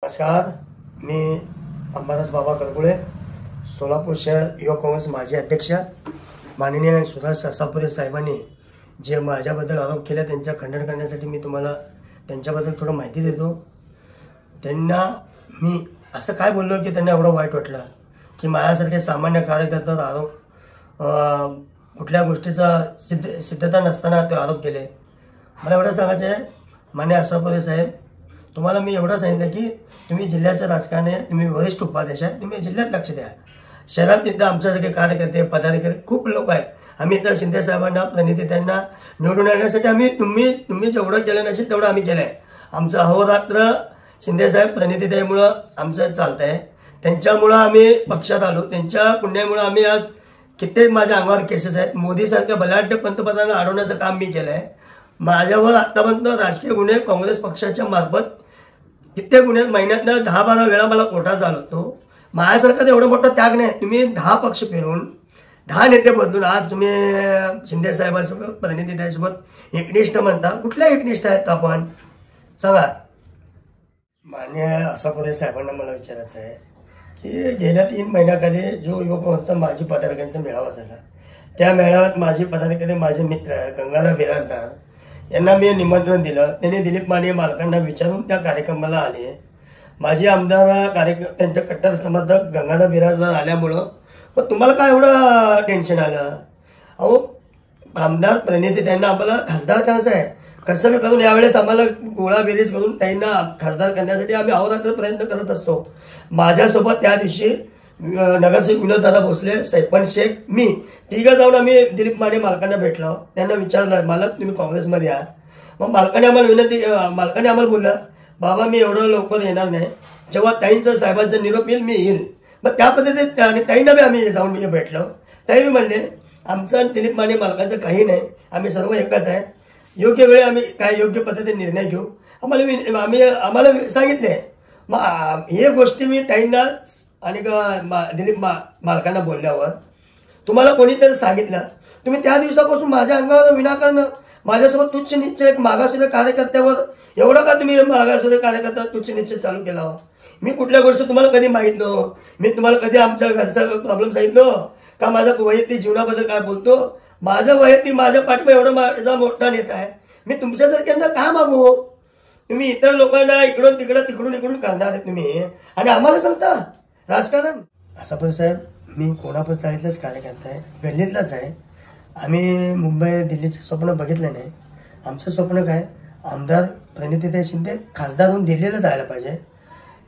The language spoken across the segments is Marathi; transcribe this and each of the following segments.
नमस्कार, मी अंबादास बाबा करगुळे, सोलापूर शहर युवक काँग्रेस माजी अध्यक्ष. माननीय सुभाष सासापुरे साहेबांनी जे माझ्याबद्दल आरोप केले त्यांचा खंडन करण्यासाठी मी तुम्हाला त्यांच्याबद्दल थोडं माहिती देतो. त्यांना मी असं काय बोललो की त्यांना एवढं वाईट वाटलं की माझ्यासारखे सामान्य कार्यकर्त्यावर आरोप कुठल्या गोष्टीचा सिद्धता नसताना ते आरोप केले. मला एवढं सांगायचं आहे माननीय सासापुरे साहेब, तुम्हाला मी एवढं सांगितलं की तुम्ही जिल्ह्याचं राजकारण आहे, तुम्ही वरिष्ठ उपाध्यक्ष आहे, तुम्ही जिल्ह्यात लक्ष द्या. शहरात इथं आमच्यासारखे कार्यकर्ते पदाधिकारी खूप लोक आहेत. आम्ही तर शिंदे साहेबांना प्रणिती त्यांना निवडून आणण्यासाठी आम्ही तुम्ही जेवढं केलं नसेल तेवढं आम्ही केलं आहे. आमचं अहोरात्र शिंदे साहेब प्रणितीताईमुळं आमचं चालतं आहे. त्यांच्यामुळं आम्ही पक्षात आलो, त्यांच्या पुण्यामुळं आम्ही आज कित्येक माझ्या अंगावर केसेस आहेत. मोदीसारख्या बलाढ्य पंतप्रधानांना अडवण्याचं काम मी केलं आहे. माझ्यावर आतापर्यंत राजकीय गुन्हे काँग्रेस पक्षाच्या मार्फत कित्येक गुन्हे महिन्यातनं 10-12 वेळा मला कोर्टात झालो होतो. माझ्यासारखं एवढं मोठं त्याग नाही. तुम्ही 10 पक्ष फिरून 10 नेते बदलून आज तुम्ही शिंदे साहेबांसोबत प्रणितीताईसोबत एकनिष्ठ म्हणता. कुठल्या एकनिष्ठ आहेत आपण सांगा. माननीय सासापुरे साहेबांना मला विचारायचं आहे की गेल्या 3 महिन्याखाली जो युवक काँग्रेसचा माजी पदाधिकाऱ्यांचा मेळावा झाला, त्या मेळाव्यात माजी पदाधिकारी माझे मित्र गंगाधर बिराजदार यांना मी निमंत्रण दिलं. त्यांनी दिलीप माने मालकांना विचारून त्या कार्यक्रमाला आले. माजी आमदार त्यांच्या कट्टर समर्थक गंगाधर बिराजदार आल्यामुळं पण तुम्हाला काय एवढं टेन्शन आलं? अहो, आमदार प्रणिती त्यांना आम्हाला खासदार करायचं आहे. कसं बी करून यावेळेस आम्हाला गोळा बेरीज करून त्यांना खासदार करण्यासाठी आम्ही अहोरात्र प्रयत्न करत असतो. माझ्यासोबत त्या दिवशी नगरसेवक विनोददादा भोसले, सैफन शेख, मी तिघं जाऊन आम्ही दिलीप माने मालकांना भेटलो. त्यांना विचारलं, मालक तुम्ही काँग्रेसमध्ये आहात? मग मालकाने आम्हाला बोललं, बाबा मी एवढं लवकर येणार नाही, जेव्हा ताईंचं साहेबांचा निरोप येईल मी येईल. मग त्या पद्धतीने आणि ताईंना बी आम्ही जाऊन भेटलो. ताई म्हणले आमचं दिलीप माने मालकांचं काही नाही, आम्ही सर्व एकच आहे. योग्य वेळी आम्ही काय योग्य पद्धतीने निर्णय घेऊ आम्हाला सांगितले. मग हे गोष्टी मी ताईंना आणि दिलीप मालकांना बोलल्यावर तुम्हाला कोणीतरी सांगितलं, तुम्ही त्या दिवसापासून माझ्या अंगावर विनाकारण माझ्यासोबत तुच्छ निश्चय एक मागासवर्गीय कार्यकर्त्यावर एवढं का तुम्ही मागासवर्गीय कार्यकर्त्यावर तुच्छ निश्चय चालू केला? मी कुठल्या गोष्टी तुम्हाला कधी माहीत नव्हतं. मी तुम्हाला कधी आमच्या घरचा प्रॉब्लेम सांगितलो का? माझा वैयक्तिक जीवनाबद्दल काय बोलतो? माझं वैयक्तिक माझ्या पाठीमा एवढा माझा मोठा नेता आहे. मी तुमच्यासारख्यांना का मागू? तुम्ही इतर लोकांना इकडून तिकडून करणार आहे तुम्ही आणि आम्हाला सांगता राजकारण. सासापुरे साहेब, मी कोल्हापूर चाळीतलाच कार्यकर्ता आहे, गल्लीतलाच आहे. आम्ही मुंबई दिल्लीचे स्वप्न बघितलं नाही. आमचं स्वप्न काय, आमदार प्रणितीताई शिंदे खासदार होऊन दिल्लीला जायला पाहिजे.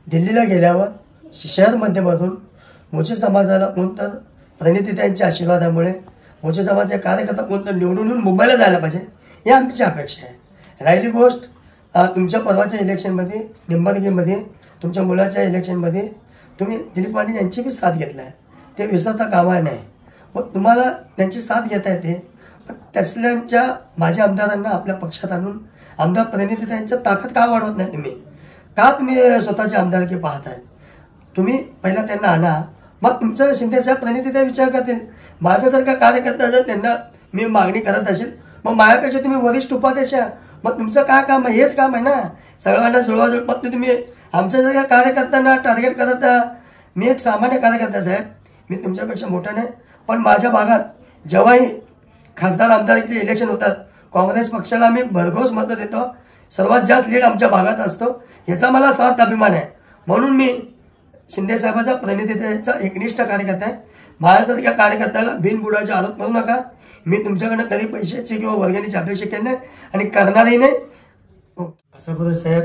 दिल्लीला गेल्यावर शहर मध्यमधून मोचे समाजाला कोणतं प्रणितीताईंच्या आशीर्वादामुळे मोचे समाजाचे कार्यकर्ता कोणतं निवडून येऊन मुंबईला जायला पाहिजे, ही आमची अपेक्षा आहे. राहिली गोष्ट तुमच्या परवाच्या इलेक्शनमध्ये निंबर्गीमध्ये तुमच्या मुलाच्या इलेक्शनमध्ये तुम्ही दिलीप माने यांची बी साथ घेतला आहे, ते विसरता कामा नाही. मग तुम्हाला त्यांची साथ घेता येते. तसल्यांच्या माझ्या आमदारांना आपल्या पक्षात आणून आमदार प्रणितीताईंच्या ताकद का वाढवत नाही? तुम्ही स्वतःची आमदारकी पाहताय? तुम्ही पहिला त्यांना आणा, मग तुमचं शिंदे साहेब प्रणितीताई विचार करतील. माझ्यासारखा कार्यकर्ता जर त्यांना मी मागणी करत असेल, मग माझ्यापेक्षा तुम्ही वरिष्ठ उपाध्यक्ष, मग तुमचं काय काम आहे? हेच काम आहे ना, सगळ्यांना जुळवाजुळव. फक्त तुम्ही आमच्यासारख्या कार्यकर्त्यांना टार्गेट करत. मी एक सामान्य कार्यकर्ता साहेब, मी तुमच्यापेक्षा मोठा नाही, पण माझ्या भागात जेव्हाही खासदार आमदारांचे इलेक्शन होतात काँग्रेस पक्षाला आम्ही भरघोस मतं देतो. सर्वात जास्त लीड आमच्या भागात असतो, याचा मला स्वार्थ अभिमान आहे. म्हणून मी शिंदे साहेबांचा प्रणितीताईंचा एकनिष्ठ कार्यकर्ता आहे. माझ्यासारख्या कार्यकर्त्याला बिनबुडाचे आरोप करू नका. मी तुमच्याकडनं कधी पैशाची किंवा वर्गणीची अपेक्षा केली नाही आणि करणारही नाही. सासापुरे साहेब,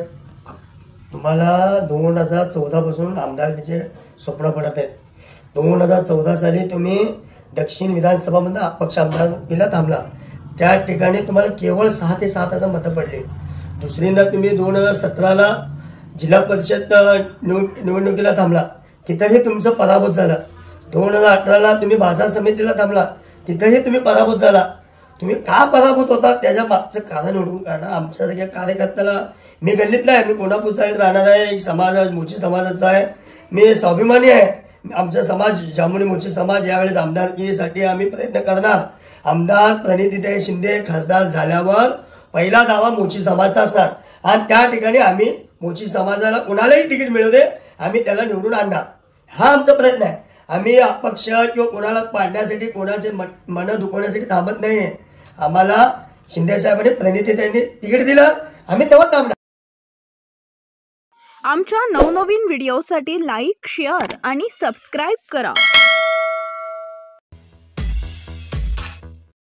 तुम्हाला 2014 पासून आमदारकीचे स्वप्न पडत आहेत. 2014 साली तुम्ही दक्षिण विधानसभामध्ये अपक्ष आमदारकीला थांबला. त्या ठिकाणी तुम्हाला केवळ 6 ते 7 मतं पडली. दुसरींदा तुम्ही 2017ला जिल्हा परिषद निवडणुकीला थांबला, तिथंही तुमचं पराभूत झालं. 2018ला तुम्ही बाजार समितीला थांबला, तिथंही तुम्ही पराभूत झाला. तुम्ही का पराभूत होता त्याच्या मागचं कारण ओळखून काढा. आमच्यासारख्या कार्यकर्त्याला, मी गल्लीतला आहे, मी कोल्हापूरचा राहणार आहे, एक समाज मोची समाजाचा आहे, मी स्वाभिमानी आहे. आमचा समाज जांभुणी मोची समाज यावेळेस आमदारकीसाठी आम्ही प्रयत्न करणार. आमदार प्रणितीताई शिंदे खासदार झाल्यावर पहिला दावा मोची समाजाचा असणार आणि त्या ठिकाणी आम्ही मोची समाजाला कोणालाही तिकीट मिळू दे, आम्ही त्याला निवडून आणणार, हा आमचा प्रयत्न आहे. आम्ही अपक्ष किंवा कोणाला पाडण्यासाठी, कोणाचे मन दुखवण्यासाठी थांबत नाहीये. आम्हाला शिंदे साहेबांनी प्रणिती त्यांनी तिकीट दिलं, आम्ही तेव्हा थांबणार. आमच्या नवनवीन व्हिडिओसाठी लाईक, शेअर आणि सबस्क्राईब करा.